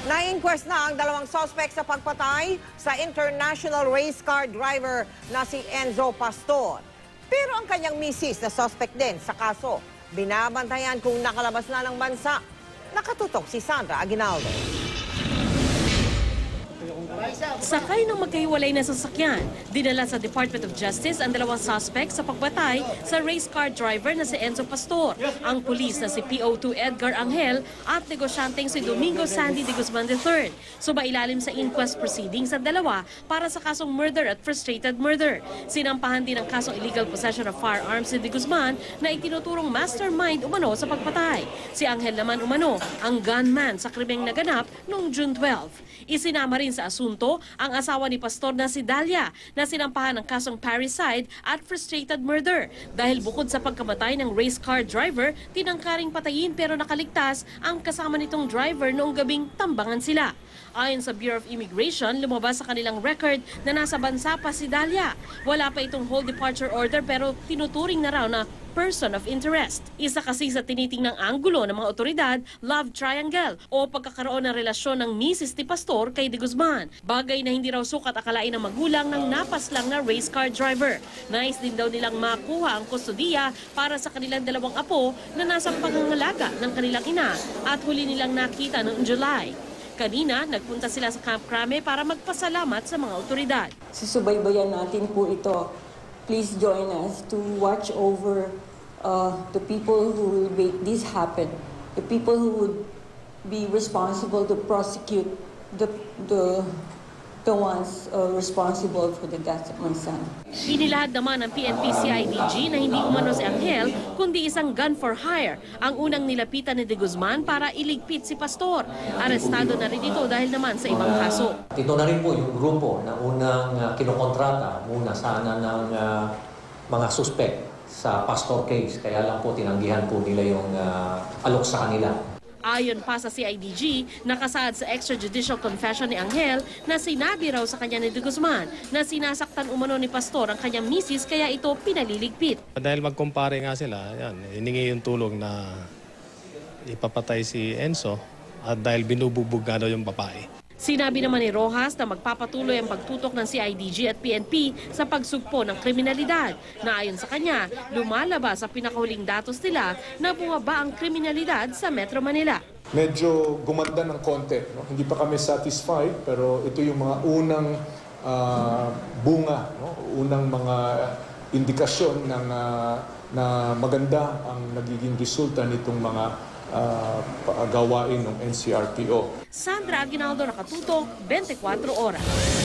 Na-inquest na ang dalawang suspect sa pagpatay sa international race car driver na si Enzo Pastor. Pero ang kanyang misis na suspect din sa kaso, binabantayan kung nakalabas na ng bansa. Nakatutok si Sandra Aguinaldo. Sakay ng magkahiwalay na sasakyan, dinala sa Department of Justice ang dalawang suspect sa pagbatay sa race car driver na si Enzo Pastor, ang pulis na si PO2 Edgar Angel at negosyanteng si Domingo Sandy de Guzman III. Sumailalim sa inquest proceedings ang dalawa para sa kasong murder at frustrated murder. Sinampahan din ang kasong illegal possession of firearms si de Guzman na itinuturong mastermind umano sa pagpatay. Si Angel naman umano ang gunman sa krimeng naganap noong June 12. Isinama rin sa asunto ang asawa ni Pastor na si Dalia na sinampahan ng kasong parricide at frustrated murder dahil bukod sa pagkamatay ng race car driver, tinangkaring patayin pero nakaligtas ang kasama nitong driver noong gabing tambangan sila. Ayon sa Bureau of Immigration, lumabas sa kanilang record na nasa bansa pa si Dalia. Wala pa itong whole departure order pero tinuturing na raw na person of interest. Isa kasi sa tinitingnang anggulo ng mga otoridad, love triangle o pagkakaroon ng relasyon ng misis ni Pastor kay de Guzman. Bagay na hindi raw sukat akalain ng magulang ng napaslang na race car driver. Nais din daw nilang makuha ang kustodiya para sa kanilang dalawang apo na nasa pangangalaga ng kanilang ina at huli nilang nakita noong July. Kanina, nagpunta sila sa Camp Crame para magpasalamat sa mga otoridad. Susubaybayan natin po ito. Please join us to watch over the people who will make this happen. The people who would be responsible to prosecute the ones responsible for the death of my son. Inilahad naman ng PNP-CIDG na hindi umano si Angel, kundi isang gun for hire ang unang nilapitan ni de Guzman para iligpit si Pastor. Arestado na rin ito dahil naman sa ibang kaso. Ito na rin po yung grupo na unang kinokontrata muna sana ng mga suspect sa Pastor case. Kaya lang po tinanggihan po nila yung alok sa kanila. Ayon pa sa CIDG, nakasaad sa extrajudicial confession ni Angel na sinabi raw sa kanya ni de Guzman na sinasaktan umano ni Pastor ang kanyang misis kaya ito pinaliligpit. Dahil magkumpare nga sila, hiningi yung tulong na ipapatay si Enzo at dahil binubugbog nga daw yung babae. Sinabi naman ni Rojas na magpapatuloy ang pagtutok ng CIDG at PNP sa pagsugpo ng kriminalidad na ayon sa kanya, lumalabas sa pinakahuling datos nila na bumaba ang kriminalidad sa Metro Manila. Medyo gumanda ng konti. No? Hindi pa kami satisfied pero ito yung mga unang bunga, no? Unang mga indikasyon ng, na maganda ang nagiging resulta nitong mga gawain ng NCRPO. Sandra Aguinaldo, Nakatutok, 24 Oras.